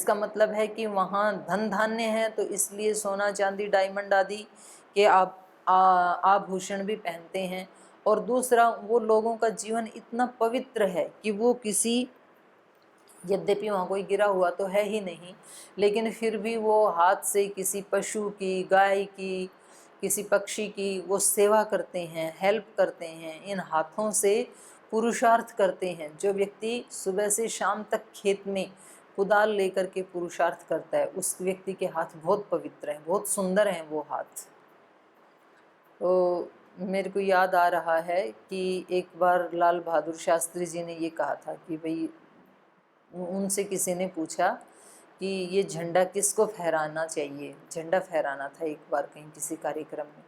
इसका मतलब है कि वहाँ धन धान्य है, तो इसलिए सोना चांदी डायमंड आदि के आभूषण भी पहनते हैं। और दूसरा, वो लोगों का जीवन इतना पवित्र है कि वो किसी, यद्यपि वहाँ कोई गिरा हुआ तो है ही नहीं, लेकिन फिर भी वो हाथ से किसी पशु की, गाय की, किसी पक्षी की वो सेवा करते हैं, हेल्प करते हैं, इन हाथों से पुरुषार्थ करते हैं। जो व्यक्ति सुबह से शाम तक खेत में कुदाल लेकर के पुरुषार्थ करता है, उस व्यक्ति के हाथ बहुत पवित्र हैं, बहुत सुंदर हैं वो हाथ। तो मेरे को याद आ रहा है कि एक बार लाल बहादुर शास्त्री जी ने ये कहा था कि भाई, उनसे किसी ने पूछा कि ये झंडा किसको फहराना चाहिए, झंडा फहराना था एक बार कहीं किसी कार्यक्रम में।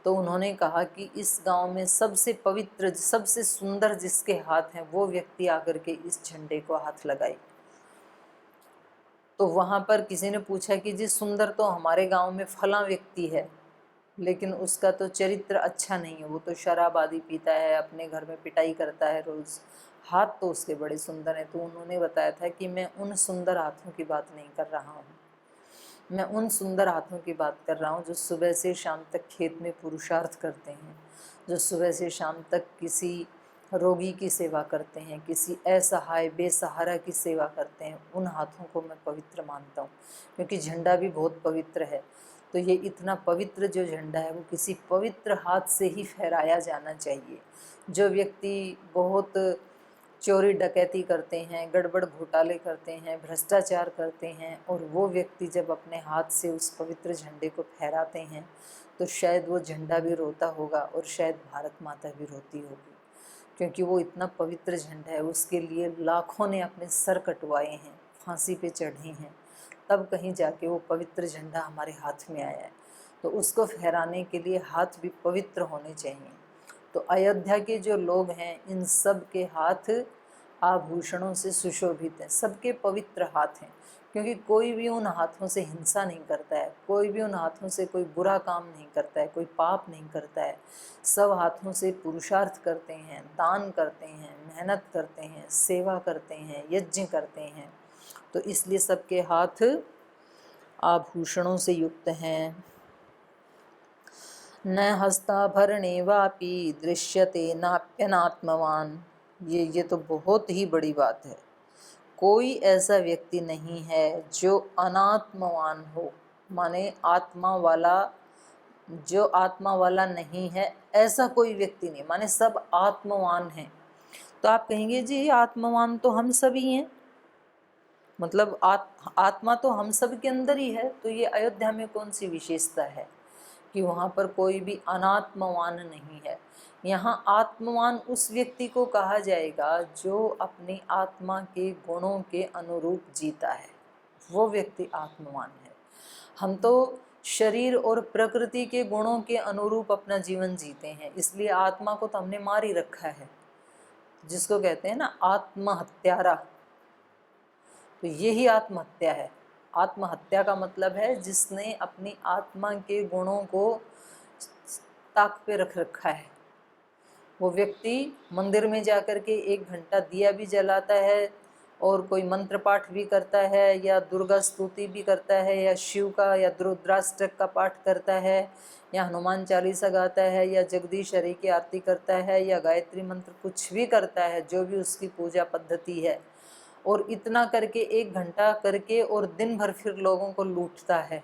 तो उन्होंने कहा कि इस गांव में सबसे पवित्र, सबसे सुंदर जिसके हाथ हैं वो व्यक्ति आकर के इस झंडे को हाथ लगाए। तो वहाँ पर किसी ने पूछा कि जी सुंदर तो हमारे गांव में फला व्यक्ति है, लेकिन उसका तो चरित्र अच्छा नहीं है, वो तो शराब आदि पीता है, अपने घर में पिटाई करता है रोज़, हाथ तो उसके बड़े सुंदर हैं। तो उन्होंने बताया था कि मैं उन सुंदर हाथों की बात नहीं कर रहा हूँ, मैं उन सुंदर हाथों की बात कर रहा हूँ जो सुबह से शाम तक खेत में पुरुषार्थ करते हैं, जो सुबह से शाम तक किसी रोगी की सेवा करते हैं, किसी असहाय बेसहारा की सेवा करते हैं। उन हाथों को मैं पवित्र मानता हूँ, क्योंकि झंडा भी बहुत पवित्र है। तो ये इतना पवित्र जो झंडा है वो किसी पवित्र हाथ से ही फहराया जाना चाहिए। जो व्यक्ति बहुत चोरी डकैती करते हैं, गड़बड़ घोटाले करते हैं, भ्रष्टाचार करते हैं, और वो व्यक्ति जब अपने हाथ से उस पवित्र झंडे को फहराते हैं तो शायद वो झंडा भी रोता होगा और शायद भारत माता भी रोती होगी, क्योंकि वो इतना पवित्र झंडा है। उसके लिए लाखों ने अपने सर कटवाए हैं, फांसी पे चढ़े हैं, तब कहीं जाके वो पवित्र झंडा हमारे हाथ में आया है। तो उसको फहराने के लिए हाथ भी पवित्र होने चाहिए। तो अयोध्या के जो लोग हैं, इन सब के हाथ आभूषणों से सुशोभित हैं, सबके पवित्र हाथ हैं, क्योंकि कोई भी उन हाथों से हिंसा नहीं करता है, कोई भी उन हाथों से कोई बुरा काम नहीं करता है, कोई पाप नहीं करता है। सब हाथों से पुरुषार्थ करते हैं, दान करते हैं, मेहनत करते हैं, सेवा करते हैं, यज्ञ करते हैं। तो इसलिए सबके हाथ आभूषणों से युक्त हैं। न हस्ताभरणे वापि दृश्यते नाप्यनात्मवान। ये तो बहुत ही बड़ी बात है। कोई ऐसा व्यक्ति नहीं है जो अनात्मवान हो, माने आत्मा वाला, जो आत्मा वाला नहीं है, ऐसा कोई व्यक्ति नहीं, माने सब आत्मवान हैं। तो आप कहेंगे जी आत्मवान तो हम सभी हैं, मतलब आत्मा तो हम सब के अंदर ही है, तो ये अयोध्या में कौन सी विशेषता है कि वहाँ पर कोई भी अनात्मवान नहीं है। यहाँ आत्मवान उस व्यक्ति को कहा जाएगा जो अपनी आत्मा के गुणों के अनुरूप जीता है, वो व्यक्ति आत्मवान है। हम तो शरीर और प्रकृति के गुणों के अनुरूप अपना जीवन जीते हैं, इसलिए आत्मा को तो हमने मार ही रखा है, जिसको कहते हैं ना आत्महत्यारा। तो यही आत्महत्या है। आत्महत्या का मतलब है जिसने अपनी आत्मा के गुणों को ताक पे रख रखा है। वो व्यक्ति मंदिर में जाकर के 1 घंटा दिया भी जलाता है और कोई मंत्र पाठ भी करता है, या दुर्गा स्तुति भी करता है, या शिव का या रुद्राष्टक का पाठ करता है, या हनुमान चालीसा गाता है, या जगदीश हरि की आरती करता है, या गायत्री मंत्र कुछ भी करता है, जो भी उसकी पूजा पद्धति है। और इतना करके 1 घंटा करके और दिन भर फिर लोगों को लूटता है,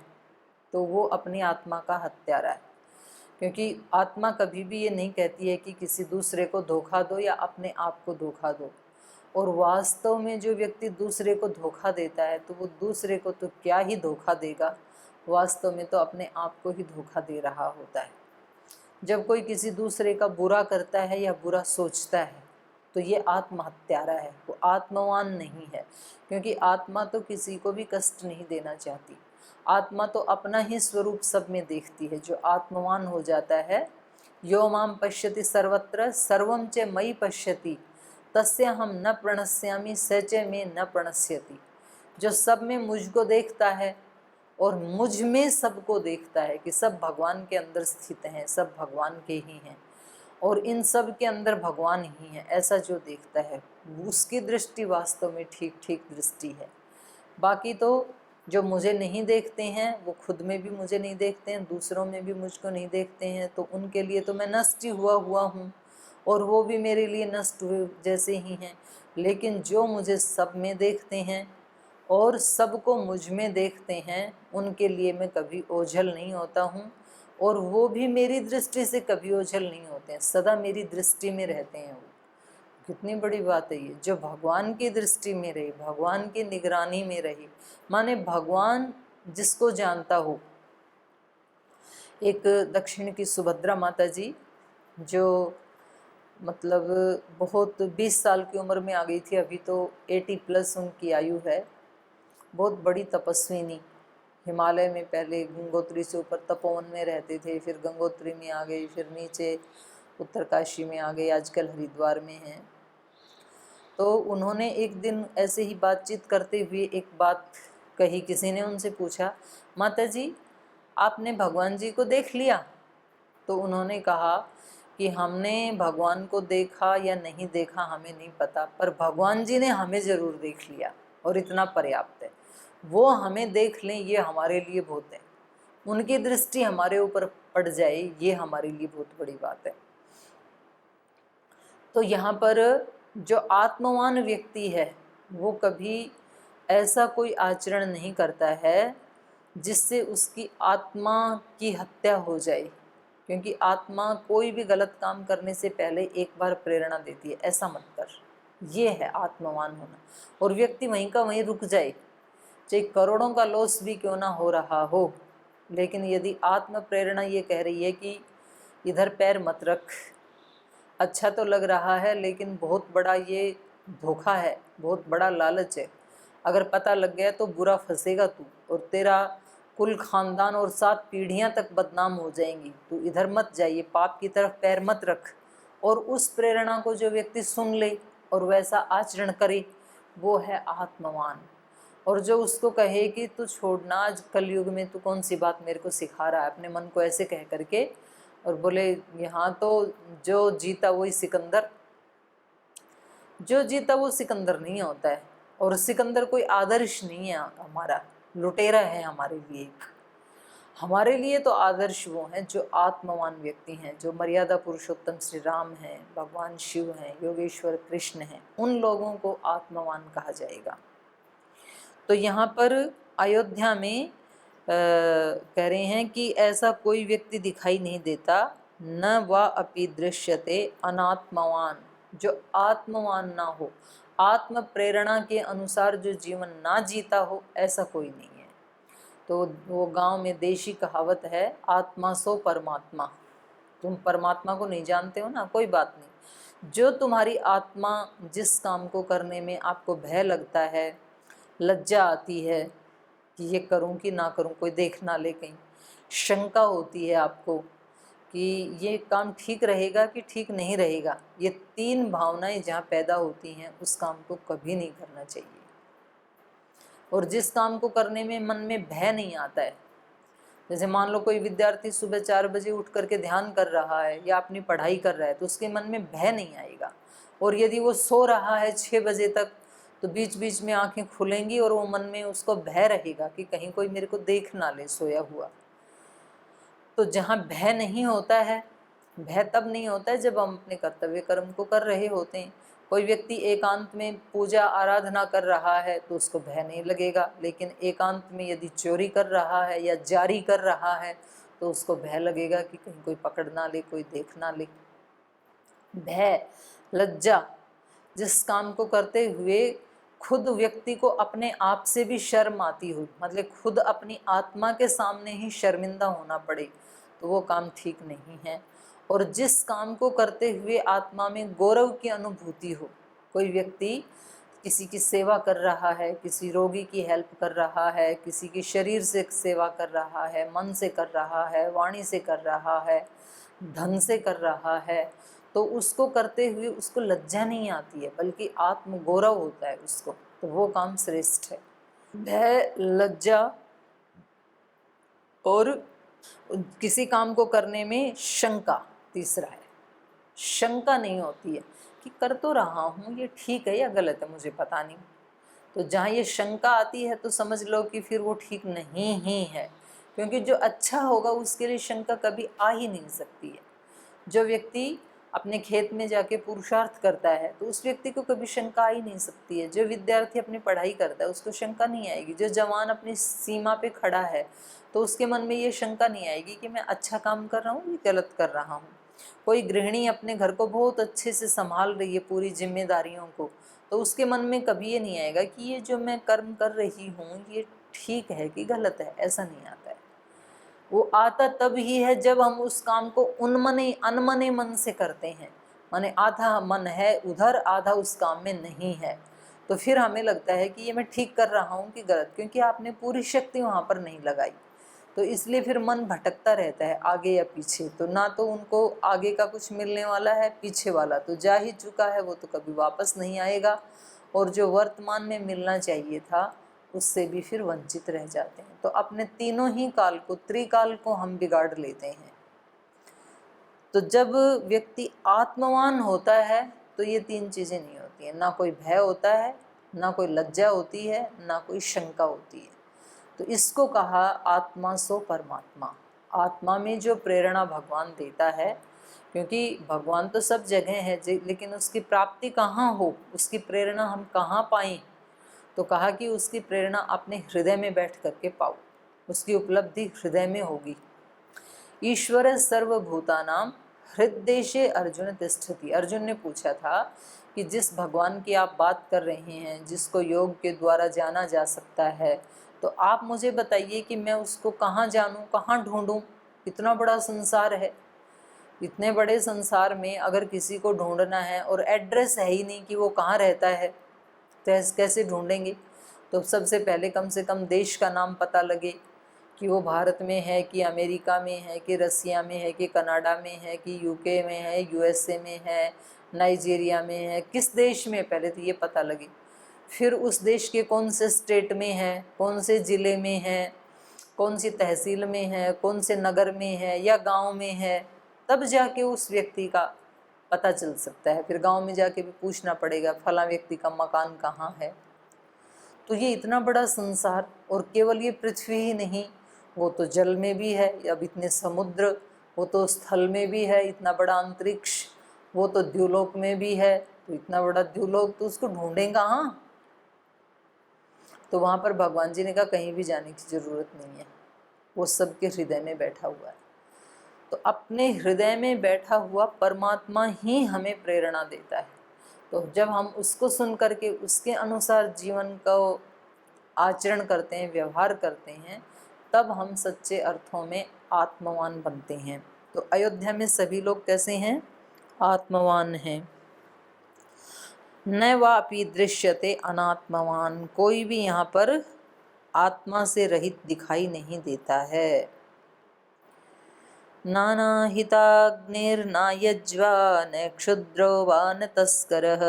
तो वो अपनी आत्मा का हत्यारा है। क्योंकि आत्मा कभी भी ये नहीं कहती है कि किसी दूसरे को धोखा दो या अपने आप को धोखा दो। और वास्तव में जो व्यक्ति दूसरे को धोखा देता है तो वो दूसरे को तो क्या ही धोखा देगा, वास्तव में तो अपने आप को ही धोखा दे रहा होता है। जब कोई किसी दूसरे का बुरा करता है या बुरा सोचता है तो ये आत्महत्यारा है, वो आत्मवान नहीं है। क्योंकि आत्मा तो किसी को भी कष्ट नहीं देना चाहती, आत्मा तो अपना ही स्वरूप सब में देखती है। जो आत्मवान हो जाता है, यो माम पश्यति सर्वत्र सर्वम च मयि पश्यति तस्य हम न प्रणश्यामि स च में न प्रणश्यति। जो सब में मुझको देखता है और मुझ में सबको देखता है कि सब भगवान के अंदर स्थित हैं, सब भगवान के ही हैं और इन सब के अंदर भगवान ही है, ऐसा जो देखता है उसकी दृष्टि वास्तव में ठीक ठीक दृष्टि है। बाकी तो जो मुझे नहीं देखते हैं वो खुद में भी मुझे नहीं देखते हैं, दूसरों में भी मुझको नहीं देखते हैं, तो उनके लिए तो मैं नष्ट ही हुआ हूँ और वो भी मेरे लिए नष्ट हुए जैसे ही हैं। लेकिन जो मुझे सब में देखते हैं और सबको मुझ में देखते हैं, उनके लिए मैं कभी ओझल नहीं होता हूँ और वो भी मेरी दृष्टि से कभी ओझल नहीं होते हैं, सदा मेरी दृष्टि में रहते हैं वो। कितनी बड़ी बात है ये, जो भगवान की दृष्टि में रही, भगवान की निगरानी में रही, माने भगवान जिसको जानता हो। एक दक्षिण की सुभद्रा माता जी, जो मतलब बहुत 20 साल की उम्र में आ गई थी, अभी तो 80+ उनकी आयु है। बहुत बड़ी तपस्विनी, हिमालय में पहले गंगोत्री से ऊपर तपोवन में रहते थे, फिर गंगोत्री में आ गई, फिर नीचे उत्तरकाशी में आ गए, आजकल हरिद्वार में हैं। तो उन्होंने एक दिन ऐसे ही बातचीत करते हुए एक बात कही। किसी ने उनसे पूछा, माता जी आपने भगवान जी को देख लिया? तो उन्होंने कहा कि हमने भगवान को देखा या नहीं देखा हमें नहीं पता, पर भगवान जी ने हमें ज़रूर देख लिया और इतना पर्याप्त है। वो हमें देख लें ये हमारे लिए बहुत है, उनकी दृष्टि हमारे ऊपर पड़ जाए ये हमारे लिए बहुत बड़ी बात है। तो यहाँ पर जो आत्मवान व्यक्ति है वो कभी ऐसा कोई आचरण नहीं करता है जिससे उसकी आत्मा की हत्या हो जाए, क्योंकि आत्मा कोई भी गलत काम करने से पहले एक बार प्रेरणा देती है, ऐसा मत कर। ये है आत्मवान होना। और व्यक्ति वहीं का वहीं रुक जाए, चाहे करोड़ों का लॉस भी क्यों ना हो रहा हो, लेकिन यदि आत्म प्रेरणा ये कह रही है कि इधर पैर मत रख, अच्छा तो लग रहा है लेकिन बहुत बड़ा ये धोखा है, बहुत बड़ा लालच है, अगर पता लग गया तो बुरा फंसेगा तू और तेरा कुल खानदान और 7 पीढ़ियां तक बदनाम हो जाएंगी, तू इधर मत जाइए, पाप की तरफ पैर मत रख। और उस प्रेरणा को जो व्यक्ति सुन ले और वैसा आचरण करे वो है आत्मवान। और जो उसको कहे कि तू छोड़ना, आज कलयुग में तू कौन सी बात मेरे को सिखा रहा है, अपने मन को ऐसे कह करके, और बोले यहाँ तो जो जीता वही सिकंदर, जो जीता वो सिकंदर नहीं होता है। और सिकंदर कोई आदर्श नहीं है हमारा, लुटेरा है हमारे लिए। हमारे लिए तो आदर्श वो हैं जो आत्मवान व्यक्ति हैं, जो मर्यादा पुरुषोत्तम श्री राम हैं, भगवान शिव हैं, योगेश्वर कृष्ण हैं, उन लोगों को आत्मवान कहा जाएगा। तो यहाँ पर अयोध्या में कह रहे हैं कि ऐसा कोई व्यक्ति दिखाई नहीं देता, न वा अपि दृश्यते अनात्मवान, जो आत्मवान ना हो, आत्म प्रेरणा के अनुसार जो जीवन ना जीता हो, ऐसा कोई नहीं है। तो वो गांव में देशी कहावत है, आत्मा सो परमात्मा। तुम परमात्मा को नहीं जानते हो ना, कोई बात नहीं। जो तुम्हारी आत्मा जिस काम को करने में आपको भय लगता है, लज्जा आती है कि ये करूं कि ना करूं, कोई देख ना ले कहीं, शंका होती है आपको कि ये काम ठीक रहेगा कि ठीक नहीं रहेगा, ये 3 भावनाएं जहाँ पैदा होती हैं उस काम को कभी नहीं करना चाहिए। और जिस काम को करने में मन में भय नहीं आता है, जैसे मान लो कोई विद्यार्थी सुबह 4 बजे उठ करके ध्यान कर रहा है या अपनी पढ़ाई कर रहा है, तो उसके मन में भय नहीं आएगा। और यदि वो सो रहा है 6 बजे तक, तो बीच बीच में आंखें खुलेंगी और वो मन में उसको भय रहेगा कि कहीं कोई मेरे को देख ना ले सोया हुआ। तो जहाँ भय नहीं होता है, भय तब नहीं होता है जब हम अपने कर्तव्य कर्म को कर रहे होते हैं। कोई व्यक्ति एकांत में पूजा आराधना कर रहा है तो उसको भय नहीं लगेगा, लेकिन एकांत में यदि चोरी कर रहा है या जारी कर रहा है तो उसको भय लगेगा कि कहीं कोई पकड़ ना ले, कोई देख ना ले। भय, लज्जा, जिस काम को करते हुए खुद व्यक्ति को अपने आप से भी शर्म आती हो, मतलब खुद अपनी आत्मा के सामने ही शर्मिंदा होना पड़े, तो वो काम ठीक नहीं है। और जिस काम को करते हुए आत्मा में गौरव की अनुभूति हो, कोई व्यक्ति किसी की सेवा कर रहा है, किसी रोगी की हेल्प कर रहा है, किसी की शरीर से सेवा कर रहा है, मन से कर रहा है, वाणी से कर रहा है, धन से कर रहा है, तो उसको करते हुए उसको लज्जा नहीं आती है, बल्कि आत्म गौरव होता है उसको, तो वो काम श्रेष्ठ है। भय, लज्जा और किसी काम को करने में शंका, तीसरा है, शंका नहीं होती है कि कर तो रहा हूँ, ये ठीक है या गलत है मुझे पता नहीं, तो जहाँ ये शंका आती है तो समझ लो कि फिर वो ठीक नहीं ही है, क्योंकि जो अच्छा होगा उसके लिए शंका कभी आ ही नहीं सकती है। जो व्यक्ति अपने खेत में जाके पुरुषार्थ करता है तो उस व्यक्ति को कभी शंका आ ही नहीं सकती है। जो विद्यार्थी अपनी पढ़ाई करता है उसको शंका नहीं आएगी। जो जवान अपनी सीमा पे खड़ा है तो उसके मन में ये शंका नहीं आएगी कि मैं अच्छा काम कर रहा हूँ या गलत कर रहा हूँ। कोई गृहिणी अपने घर को बहुत अच्छे से संभाल रही है पूरी जिम्मेदारियों को, तो उसके मन में कभी ये नहीं आएगा कि ये जो मैं कर्म कर रही हूँ ये ठीक है कि गलत है, ऐसा नहीं आता है। वो आता तब ही है जब हम उस काम को उनमने अनमने मन से करते हैं, माने आधा मन है उधर आधा उस काम में नहीं है, तो फिर हमें लगता है कि ये मैं ठीक कर रहा हूँ कि गलत, क्योंकि आपने पूरी शक्ति वहाँ पर नहीं लगाई। तो इसलिए फिर मन भटकता रहता है आगे या पीछे। तो ना तो उनको आगे का कुछ मिलने वाला है, पीछे वाला तो जा ही चुका है, वो तो कभी वापस नहीं आएगा, और जो वर्तमान में मिलना चाहिए था उससे भी फिर वंचित रह जाते हैं। तो अपने तीनों ही काल को, त्रिकाल को हम बिगाड़ लेते हैं। तो जब व्यक्ति आत्मवान होता है तो ये तीन चीज़ें नहीं होती हैं, ना कोई भय होता है, ना कोई लज्जा होती है, ना कोई शंका होती है। तो इसको कहा आत्मा सो परमात्मा। आत्मा में जो प्रेरणा भगवान देता है, क्योंकि भगवान तो सब जगह है, लेकिन उसकी प्राप्ति कहाँ हो, उसकी प्रेरणा हम कहाँ पाएं, तो कहा कि उसकी प्रेरणा अपने हृदय में बैठ करके पाओ, उसकी उपलब्धि हृदय में होगी। ईश्वर सर्वभूतानां हृदय अर्जुन तिष्ठति। अर्जुन ने पूछा था कि जिस भगवान की आप बात कर रहे हैं, जिसको योग के द्वारा जाना जा सकता है, तो आप मुझे बताइए कि मैं उसको कहाँ जानूं, कहाँ ढूंढूं? इतना बड़ा संसार है, इतने बड़े संसार में अगर किसी को ढूंढना है और एड्रेस है ही नहीं कि वो कहाँ रहता है, तो कैसे ढूंढेंगे? तो सबसे पहले कम से कम देश का नाम पता लगे कि वो भारत में है कि अमेरिका में है कि रसिया में है कि कनाडा में है कि यूके में है, यूएसए में है, नाइजीरिया में है, किस देश में, पहले तो ये पता लगे। फिर उस देश के कौन से स्टेट में है, कौन से ज़िले में है, कौन सी तहसील में है, कौन से नगर में है या गांव में है, तब जाके उस व्यक्ति का पता चल सकता है। फिर गांव में जाके भी पूछना पड़ेगा फला व्यक्ति का मकान कहाँ है। तो ये इतना बड़ा संसार, और केवल ये पृथ्वी ही नहीं, वो तो जल में भी है, अब इतने समुद्र, वो तो स्थल में भी है, इतना बड़ा अंतरिक्ष, वो तो द्युलोक में भी है, तो इतना बड़ा द्युलोक, तो उसको ढूंढेगा कहाँ? तो वहाँ पर भगवान जी ने कहा कहीं भी जाने की ज़रूरत नहीं है, वो सबके हृदय में बैठा हुआ है। तो अपने हृदय में बैठा हुआ परमात्मा ही हमें प्रेरणा देता है। तो जब हम उसको सुन करके उसके अनुसार जीवन को आचरण करते हैं, व्यवहार करते हैं, तब हम सच्चे अर्थों में आत्मवान बनते हैं। तो अयोध्या में सभी लोग कैसे हैं? आत्मवान हैं। न वापि दृश्यते अनात्मवान, कोई भी यहाँ पर आत्मा से रहित दिखाई नहीं देता है। नानाहिताग्निर्न यज्वा न क्षुद्रो वा न तस्करः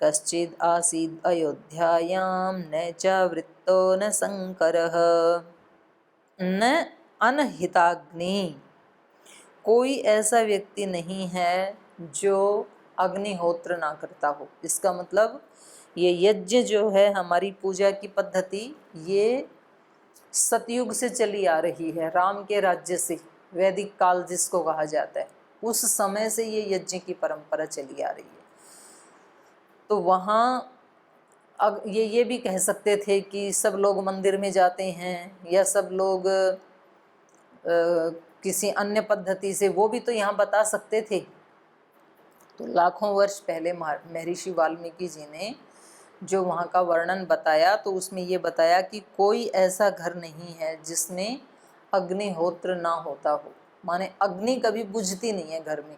कश्चिद् आसीद् अयोध्यायां न च वृत्तो न संकरः। न अनहिताग्नि, कोई ऐसा व्यक्ति नहीं है जो अग्निहोत्र ना करता हो। इसका मतलब ये यज्ञ जो है, हमारी पूजा की पद्धति, ये सतयुग से चली आ रही है, राम के राज्य से, वैदिक काल जिसको कहा जाता है, उस समय से ये यज्ञ की परंपरा चली आ रही है। तो वहाँ अब ये भी कह सकते थे कि सब लोग मंदिर में जाते हैं या सब लोग किसी अन्य पद्धति से, वो भी तो यहाँ बता सकते थे। तो लाखों वर्ष पहले महर्षि वाल्मीकि जी ने जो वहाँ का वर्णन बताया, तो उसमें ये बताया कि कोई ऐसा घर नहीं है जिसमें अग्निहोत्र ना होता हो, माने अग्नि कभी बुझती नहीं है घर में।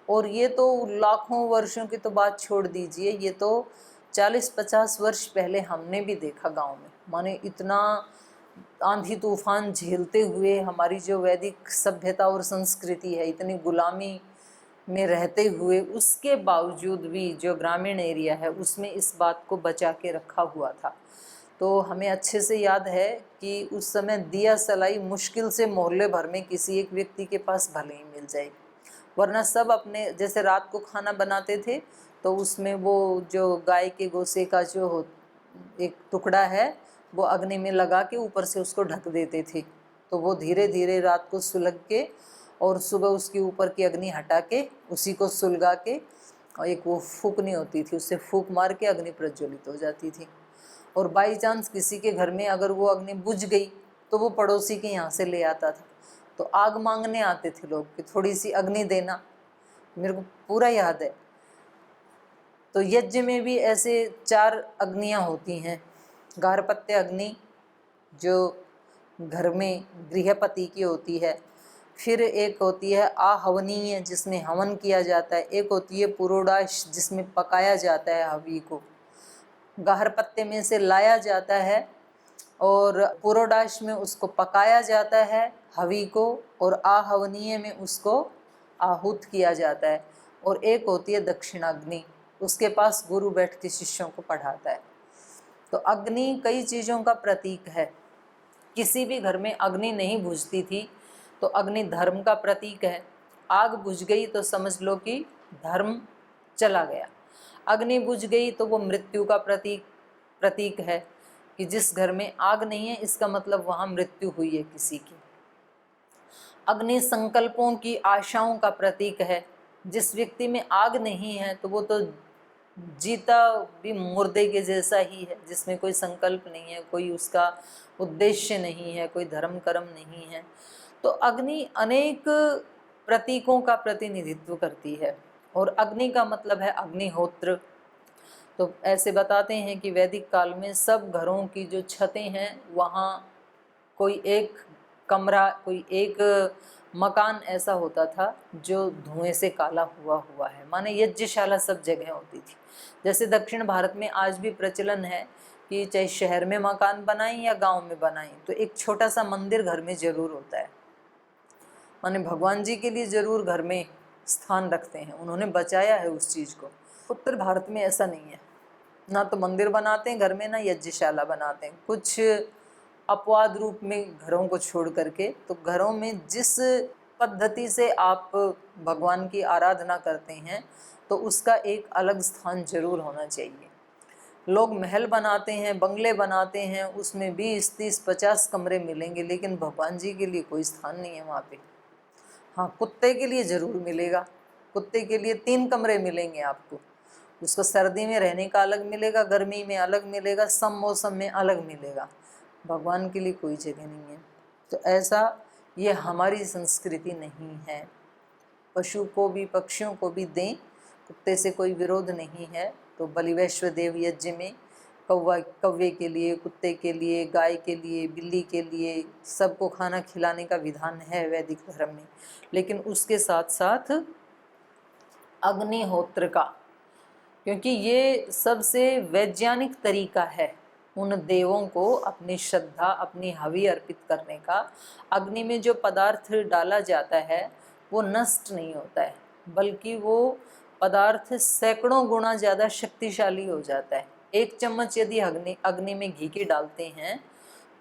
और ये तो लाखों वर्षों की तो बात छोड़ दीजिए, ये तो 40-50 वर्ष पहले हमने भी देखा गांव में, माने इतना आंधी तूफान झेलते हुए हमारी जो वैदिक सभ्यता और संस्कृति है, इतनी गुलामी में रहते हुए, उसके बावजूद भी जो ग्रामीण एरिया है उसमें इस बात को बचा के रखा हुआ था। तो हमें अच्छे से याद है कि उस समय दिया सलाई मुश्किल से मोहल्ले भर में किसी एक व्यक्ति के पास भले ही मिल जाए, वरना सब अपने, जैसे रात को खाना बनाते थे तो उसमें वो जो गाय के गोसे का जो एक टुकड़ा है वो अग्नि में लगा के ऊपर से उसको ढक देते थे, तो वो धीरे धीरे रात को सुलग के और सुबह उसके ऊपर की अग्नि हटा के उसी को सुलगा के, और एक वो फूकनी होती थी, उससे फूक मार के अग्नि प्रज्वलित हो जाती थी। और बाई चांस किसी के घर में अगर वो अग्नि बुझ गई तो वो पड़ोसी के यहाँ से ले आता था। तो आग मांगने आते थे लोग कि थोड़ी सी अग्नि देना, मेरे को पूरा याद है। तो यज्ञ में भी ऐसे 4 अग्नियाँ होती हैं। गारहपत्य अग्नि जो घर में गृहपति की होती है, फिर एक होती है आहवनीय जिसमें हवन किया जाता है, एक होती है पुरोडाश जिसमें पकाया जाता है हवि को, गारहपत्य में से लाया जाता है और पुरोडाश में उसको पकाया जाता है हवि को, और आहवनीय में उसको आहूत किया जाता है। और एक होती है दक्षिणाग्नि, उसके पास गुरु बैठ के शिष्यों को पढ़ाता है। तो अग्नि कई चीज़ों का प्रतीक है। किसी भी घर में अग्नि नहीं बुझती थी तो अग्नि धर्म का प्रतीक है। आग बुझ गई तो समझ लो कि धर्म चला गया। अग्नि बुझ गई तो वो मृत्यु का प्रतीक है कि जिस घर में आग नहीं है इसका मतलब वहाँ मृत्यु हुई है किसी की। अग्नि संकल्पों की आशाओं का प्रतीक है। जिस व्यक्ति में आग नहीं है तो वो तो जीता भी मुर्दे के जैसा ही है, जिसमें कोई संकल्प नहीं है, कोई उसका उद्देश्य नहीं है, कोई धर्म कर्म नहीं है। तो अग्नि अनेक प्रतीकों का प्रतिनिधित्व करती है। और अग्नि का मतलब है अग्निहोत्र। तो ऐसे बताते हैं कि वैदिक काल में सब घरों की जो छतें हैं वहाँ कोई एक कमरा, कोई एक मकान ऐसा होता था जो धुएं से काला हुआ है, माने यज्ञशाला सब जगह होती थी। जैसे दक्षिण भारत में आज भी प्रचलन है कि चाहे शहर में मकान बनाएं या गांव में बनाएं तो एक छोटा सा मंदिर घर में जरूर होता है, माने भगवान जी के लिए जरूर घर में स्थान रखते हैं, उन्होंने बचाया है उस चीज़ को। उत्तर भारत में ऐसा नहीं है, ना तो मंदिर बनाते हैं घर में ना यज्ञशाला बनाते हैं, कुछ अपवाद रूप में घरों को छोड़ करके। तो घरों में जिस पद्धति से आप भगवान की आराधना करते हैं तो उसका एक अलग स्थान जरूर होना चाहिए। लोग महल बनाते हैं, बंगले बनाते हैं, उसमें 20, 30, 50 कमरे मिलेंगे, लेकिन भगवान जी के लिए कोई स्थान नहीं है वहाँ पे। हाँ, कुत्ते के लिए ज़रूर मिलेगा, कुत्ते के लिए 3 कमरे मिलेंगे आपको, उसको सर्दी में रहने का अलग मिलेगा, गर्मी में अलग मिलेगा, सब मौसम में अलग मिलेगा। भगवान के लिए कोई जगह नहीं है। तो ऐसा ये हमारी संस्कृति नहीं है। पशु को भी पक्षियों को भी दें, कुत्ते से कोई विरोध नहीं है। तो बलिवैश्व देव यज्ञ में कौवे के लिए, कुत्ते के लिए, गाय के लिए, बिल्ली के लिए सबको खाना खिलाने का विधान है वैदिक धर्म में। लेकिन उसके साथ साथ अग्निहोत्र का, क्योंकि ये सबसे वैज्ञानिक तरीका है उन देवों को अपनी श्रद्धा, अपनी हवि अर्पित करने का। अग्नि में जो पदार्थ डाला जाता है वो नष्ट नहीं होता है, बल्कि वो पदार्थ सैकड़ों गुना ज़्यादा शक्तिशाली हो जाता है। 1 चम्मच यदि अग्नि में घी की डालते हैं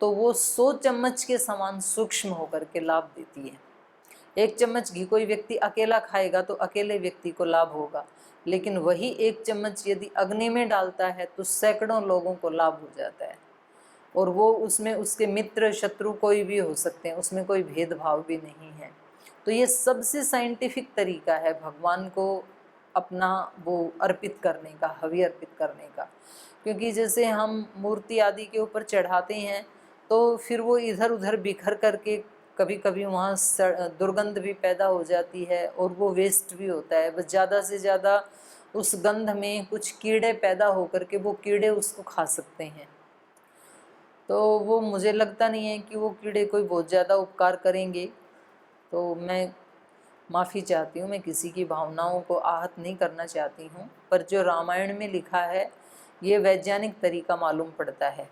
तो वो 100 चम्मच के समान सूक्ष्म होकर के लाभ देती है। 1 चम्मच घी कोई व्यक्ति अकेला खाएगा तो अकेले व्यक्ति को लाभ होगा, लेकिन वही 1 चम्मच यदि अग्नि में डालता है तो सैकड़ों लोगों को लाभ हो जाता है। और वो उसमें उसके मित्र शत्रु कोई भी हो सकते हैं, उसमें कोई भेदभाव भी नहीं है। तो ये सबसे साइंटिफिक तरीका है भगवान को अपना वो अर्पित करने का, हवि अर्पित करने का। क्योंकि जैसे हम मूर्ति आदि के ऊपर चढ़ाते हैं तो फिर वो इधर उधर बिखर करके कभी कभी वहाँ दुर्गंध भी पैदा हो जाती है और वो वेस्ट भी होता है। बस ज़्यादा से ज़्यादा उस गंध में कुछ कीड़े पैदा होकर के वो कीड़े उसको खा सकते हैं। तो वो मुझे लगता नहीं है कि वो कीड़े कोई बहुत ज़्यादा उपकार करेंगे। तो मैं माफ़ी चाहती हूँ, मैं किसी की भावनाओं को आहत नहीं करना चाहती हूँ, पर जो रामायण में लिखा है ये वैज्ञानिक तरीका मालूम पड़ता है।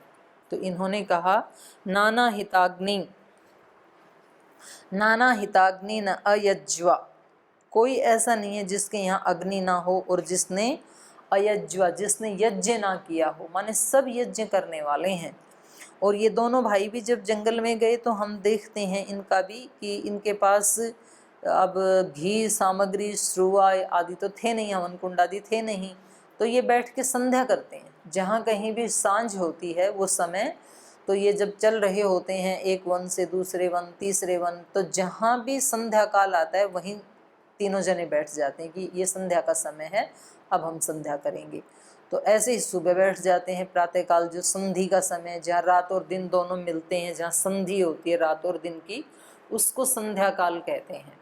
तो इन्होंने कहा नाना हिताग्नि न अयज्वा, कोई ऐसा नहीं है जिसके यहाँ अग्नि ना हो और जिसने अयज्वा, जिसने यज्ञ ना किया हो, माने सब यज्ञ करने वाले हैं। और ये दोनों भाई भी जब जंगल में गए तो हम देखते हैं इनका भी कि इनके पास अब घी सामग्री श्रुआ आदि तो थे नहीं, हवन कुंड आदि थे नहीं, तो ये बैठ के संध्या करते हैं। जहाँ कहीं भी सांझ होती है वो समय, तो ये जब चल रहे होते हैं एक वन से दूसरे वन, तीसरे वन, तो जहाँ भी संध्या काल आता है वहीं तीनों जने बैठ जाते हैं कि ये संध्या का समय है, अब हम संध्या करेंगे। तो ऐसे ही सुबह बैठ जाते हैं प्रातःकाल, जो संधि का समय, जहाँ रात और दिन दोनों मिलते हैं, जहाँ संधि होती है रात और दिन की, उसको संध्या काल कहते हैं।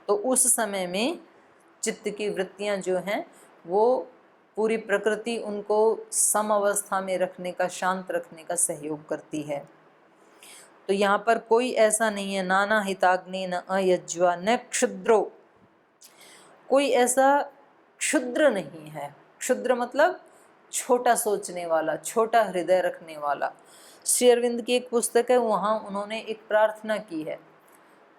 तो उस समय में चित्त की वृत्तियां जो हैं वो पूरी प्रकृति उनको सम अवस्था में रखने का, शांत रखने का सहयोग करती है। तो यहाँ पर कोई ऐसा नहीं है, नाना हिताग्नि न अयज्वा न क्षुद्रो, कोई ऐसा क्षुद्र नहीं है। क्षुद्र मतलब छोटा सोचने वाला, छोटा हृदय रखने वाला। श्री अरविंद की एक पुस्तक है, वहाँ उन्होंने एक प्रार्थना की है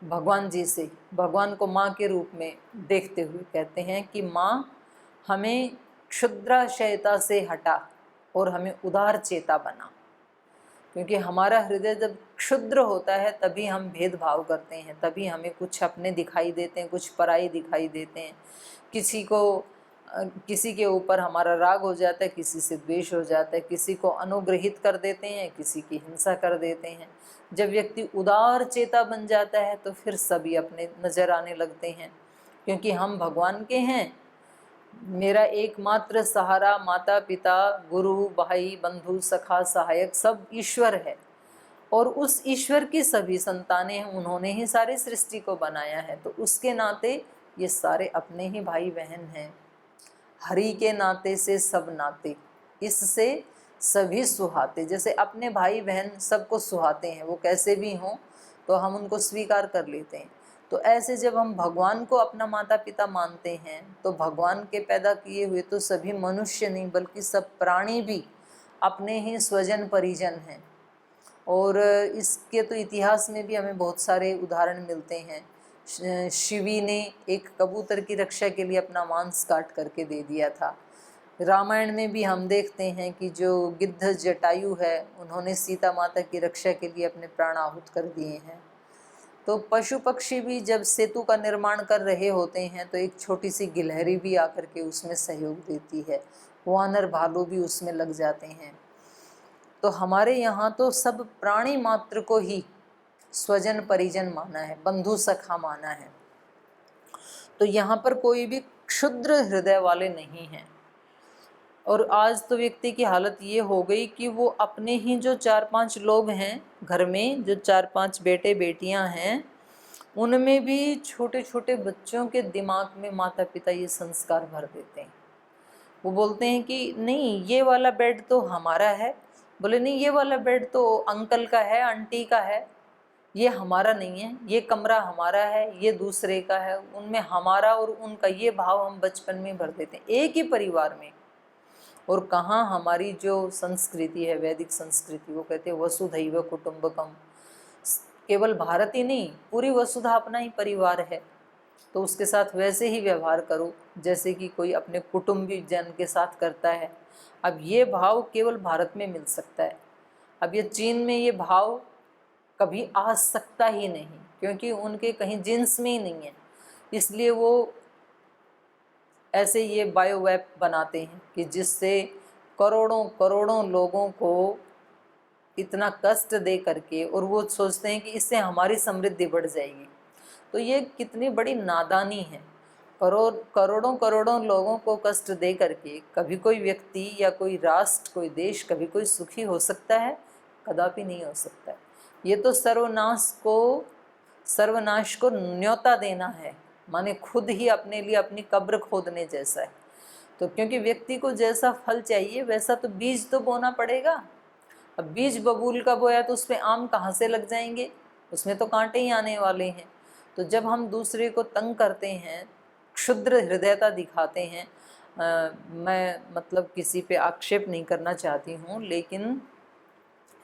भगवान जी से, भगवान को माँ के रूप में देखते हुए कहते हैं कि माँ, हमें क्षुद्राशयता से हटा और हमें उदार चेता बना। क्योंकि हमारा हृदय जब क्षुद्र होता है तभी हम भेदभाव करते हैं, तभी हमें कुछ अपने दिखाई देते हैं, कुछ पराई दिखाई देते हैं। किसी के ऊपर हमारा राग हो जाता है, किसी से द्वेष हो जाता है, किसी को अनुग्रहित कर देते हैं, किसी की हिंसा कर देते हैं। जब व्यक्ति उदार चेता बन जाता है तो फिर सभी अपने नजर आने लगते हैं, क्योंकि हम भगवान के हैं। मेरा एकमात्र सहारा माता पिता गुरु भाई बंधु सखा सहायक सब ईश्वर है, और उस ईश्वर की सभी संतानें हैं, उन्होंने ही सारी सृष्टि को बनाया है। तो उसके नाते ये सारे अपने ही भाई बहन हैं। हरि के नाते से सब नाते, इससे सभी सुहाते। जैसे अपने भाई बहन सबको सुहाते हैं, वो कैसे भी हों तो हम उनको स्वीकार कर लेते हैं। तो ऐसे जब हम भगवान को अपना माता पिता मानते हैं तो भगवान के पैदा किए हुए तो सभी मनुष्य नहीं बल्कि सब प्राणी भी अपने ही स्वजन परिजन हैं। और इसके तो इतिहास में भी हमें बहुत सारे उदाहरण मिलते हैं। शिवी ने एक कबूतर की रक्षा के लिए अपना मांस काट करके दे दिया था। रामायण में भी हम देखते हैं कि जो गिद्ध जटायु है, उन्होंने सीता माता की रक्षा के लिए अपने प्राण आहूत कर दिए हैं। तो पशु पक्षी भी जब सेतु का निर्माण कर रहे होते हैं तो एक छोटी सी गिलहरी भी आकर के उसमें सहयोग देती है, वानर भालू भी उसमें लग जाते हैं। तो हमारे यहाँ तो सब प्राणी मात्र को ही स्वजन परिजन माना है, बंधु सखा माना है। तो यहाँ पर कोई भी क्षुद्र हृदय वाले नहीं हैं। और आज तो व्यक्ति की हालत ये हो गई कि वो अपने ही जो 4-5 लोग हैं घर में, जो 4-5 बेटे बेटियां हैं, उनमें भी छोटे छोटे बच्चों के दिमाग में माता पिता ये संस्कार भर देते हैं। वो बोलते हैं कि नहीं ये वाला बेड तो हमारा है, बोले नहीं ये वाला बेड तो अंकल का है, आंटी का है, ये हमारा नहीं है, ये कमरा हमारा है, ये दूसरे का है। उनमें हमारा और उनका ये भाव हम बचपन में भर देते हैं एक ही परिवार में। और कहाँ हमारी जो संस्कृति है, वैदिक संस्कृति, वो कहते हैं वसुधैव कुटुंबकम। केवल भारत ही नहीं, पूरी वसुधा अपना ही परिवार है, तो उसके साथ वैसे ही व्यवहार करो जैसे कि कोई अपने कुटुंबी जन के साथ करता है। अब ये भाव केवल भारत में मिल सकता है। अब ये चीन में ये भाव कभी आ सकता ही नहीं, क्योंकि उनके कहीं जीन्स में ही नहीं है। इसलिए वो ऐसे ये बायोवेप बनाते हैं कि जिससे करोड़ों करोड़ों लोगों को इतना कष्ट दे करके, और वो सोचते हैं कि इससे हमारी समृद्धि बढ़ जाएगी। तो ये कितनी बड़ी नादानी है। करोड़ों करोड़ों लोगों को कष्ट दे करके कभी कोई व्यक्ति या कोई राष्ट्र, कोई देश कभी कोई सुखी हो सकता है? कदापि नहीं हो सकता है। ये तो सर्वनाश को न्योता देना है, माने खुद ही अपने लिए अपनी कब्र खोदने जैसा है। तो क्योंकि व्यक्ति को जैसा फल चाहिए वैसा तो बीज तो बोना पड़ेगा। अब बीज बबूल का बोया तो उस पर आम कहाँ से लग जाएंगे, उसमें तो कांटे ही आने वाले हैं। तो जब हम दूसरे को तंग करते हैं, क्षुद्र हृदयता दिखाते हैं, मैं मतलब किसी पे आक्षेप नहीं करना चाहती हूँ, लेकिन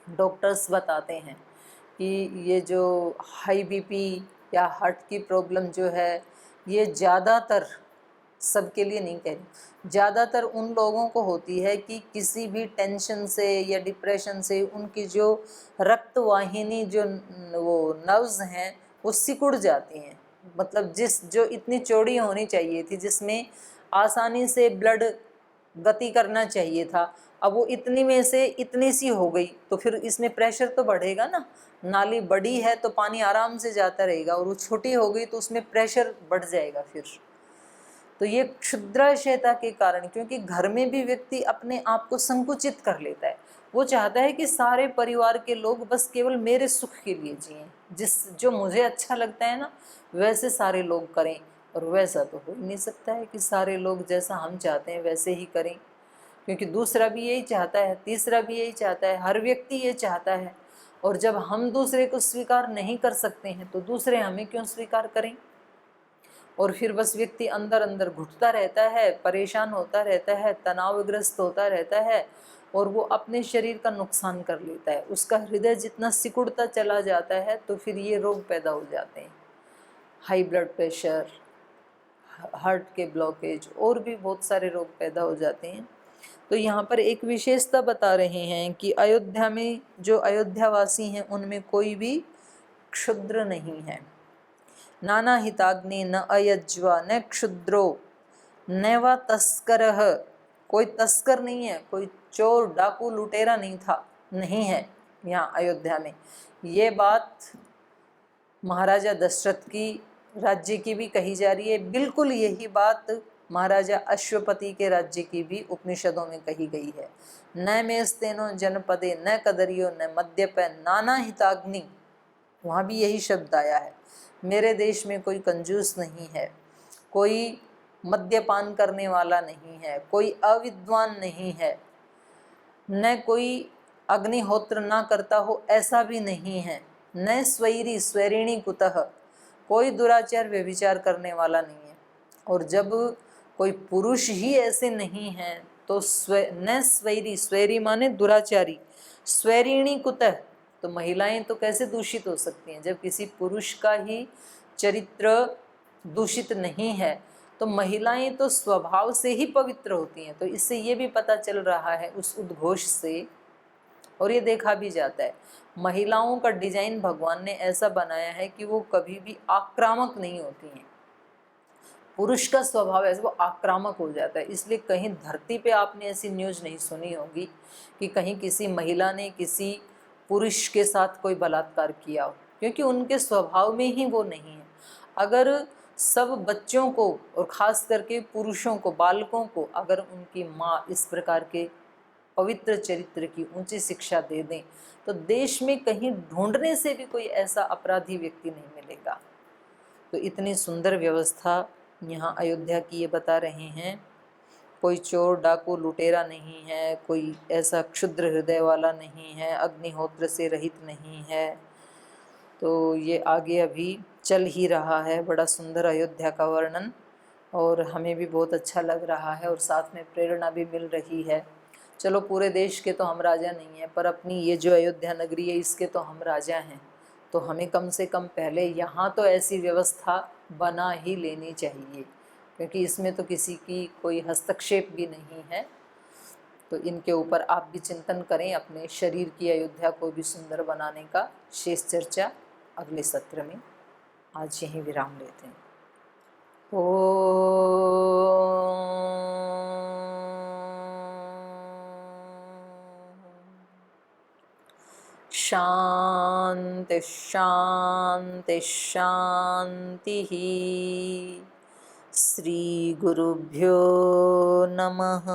डॉक्टर्स बताते हैं कि ये जो हाई बीपी या हार्ट की प्रॉब्लम जो है, ये ज़्यादातर सबके लिए नहीं कह रही, ज़्यादातर उन लोगों को होती है कि किसी भी टेंशन से या डिप्रेशन से उनकी जो रक्तवाहिनी जो वो नर्व्स हैं वो सिकुड़ जाती हैं। मतलब जो इतनी चौड़ी होनी चाहिए थी, जिसमें आसानी से ब्लड गति करना चाहिए था, अब वो इतनी में से इतनी सी हो गई, तो फिर इसमें प्रेशर तो बढ़ेगा ना। नाली बड़ी है तो पानी आराम से जाता रहेगा, और वो छोटी हो गई तो उसमें प्रेशर बढ़ जाएगा फिर। तो ये क्षुद्राशयता के कारण, क्योंकि घर में भी व्यक्ति अपने आप को संकुचित कर लेता है। वो चाहता है कि सारे परिवार के लोग बस केवल मेरे सुख के लिए जिएं, जो मुझे अच्छा लगता है ना वैसे सारे लोग करें। और वैसा तो हो ही नहीं सकता है कि सारे लोग जैसा हम चाहते हैं वैसे ही करें, क्योंकि दूसरा भी यही चाहता है, तीसरा भी यही चाहता है, हर व्यक्ति ये चाहता है। और जब हम दूसरे को स्वीकार नहीं कर सकते हैं तो दूसरे हमें क्यों स्वीकार करें। और फिर बस व्यक्ति अंदर अंदर घुटता रहता है, परेशान होता रहता है, तनावग्रस्त होता रहता है, और वो अपने शरीर का नुकसान कर लेता है। उसका हृदय जितना सिकुड़ता चला जाता है तो फिर ये रोग पैदा हो जाते हैं, हाई ब्लड प्रेशर, हार्ट के ब्लॉकेज, और भी बहुत सारे रोग पैदा हो जाते हैं। तो यहाँ पर एक विशेषता बता रहे हैं कि अयोध्या में जो अयोध्यावासी हैं उनमें कोई भी क्षुद्र नहीं है। नाना हिताग्नि न अयज्वा न क्षुद्रो न वा तस्करः, कोई तस्कर नहीं है, कोई चोर डाकू लुटेरा नहीं है यहाँ अयोध्या में। ये बात महाराजा दशरथ की राज्य की भी कही जा रही है। बिल्कुल यही बात महाराजा अश्वपति के राज्य की भी उपनिषदों में कही गई है। न मेस्तेनो जनपदे न कदरियो न मद्यप नाना हिताग्नि, वहाँ भी यही शब्द आया है। मेरे देश में कोई कंजूस नहीं है, कोई मद्यपान करने वाला नहीं है, कोई अविद्वान नहीं है, न कोई अग्निहोत्र ना करता हो ऐसा भी नहीं है, न स्वैरी स्वैरिणी कुतः, कोई दुराचार व्यभिचार करने वाला नहीं है। और जब कोई पुरुष ही ऐसे नहीं है तो न स्वैरी, स्वैरी माने दुराचारी, स्वैरिणी कुतः, तो महिलाएं तो कैसे दूषित हो सकती हैं। जब किसी पुरुष का ही चरित्र दूषित नहीं है तो महिलाएं तो स्वभाव से ही पवित्र होती हैं। तो इससे ये भी पता चल रहा है उस उद्घोष से, और ये देखा भी जाता है, महिलाओं का डिजाइन भगवान ने ऐसा बनाया है कि वो कभी भी आक्रामक नहीं होती हैं। पुरुष का स्वभाव ऐसा वो आक्रामक हो जाता है। इसलिए कहीं धरती पे आपने ऐसी न्यूज़ नहीं सुनी होगी कि कहीं किसी महिला ने किसी पुरुष के साथ कोई बलात्कार किया हो, क्योंकि उनके स्वभाव में ही वो नहीं है। अगर सब बच्चों को और ख़ास करके पुरुषों को, बालकों को, अगर उनकी माँ इस प्रकार के पवित्र चरित्र की ऊंची शिक्षा दे दें तो देश में कहीं ढूंढने से भी कोई ऐसा अपराधी व्यक्ति नहीं मिलेगा। तो इतनी सुंदर व्यवस्था यहाँ अयोध्या की ये बता रहे हैं। कोई चोर डाकू लुटेरा नहीं है, कोई ऐसा क्षुद्र हृदय वाला नहीं है, अग्निहोत्र से रहित नहीं है। तो ये आगे अभी चल ही रहा है, बड़ा सुंदर अयोध्या का वर्णन, और हमें भी बहुत अच्छा लग रहा है और साथ में प्रेरणा भी मिल रही है। चलो पूरे देश के तो हम राजा नहीं हैं, पर अपनी ये जो अयोध्या नगरी है इसके तो हम राजा हैं। तो हमें कम से कम पहले यहाँ तो ऐसी व्यवस्था बना ही लेनी चाहिए, क्योंकि इसमें तो किसी की कोई हस्तक्षेप भी नहीं है। तो इनके ऊपर आप भी चिंतन करें, अपने शरीर की अयोध्या को भी सुंदर बनाने का। शेष चर्चा अगले सत्र में। आज यहीं विराम लेते हैं। शांति शांति शांति। श्री गुरुभ्यो नमः।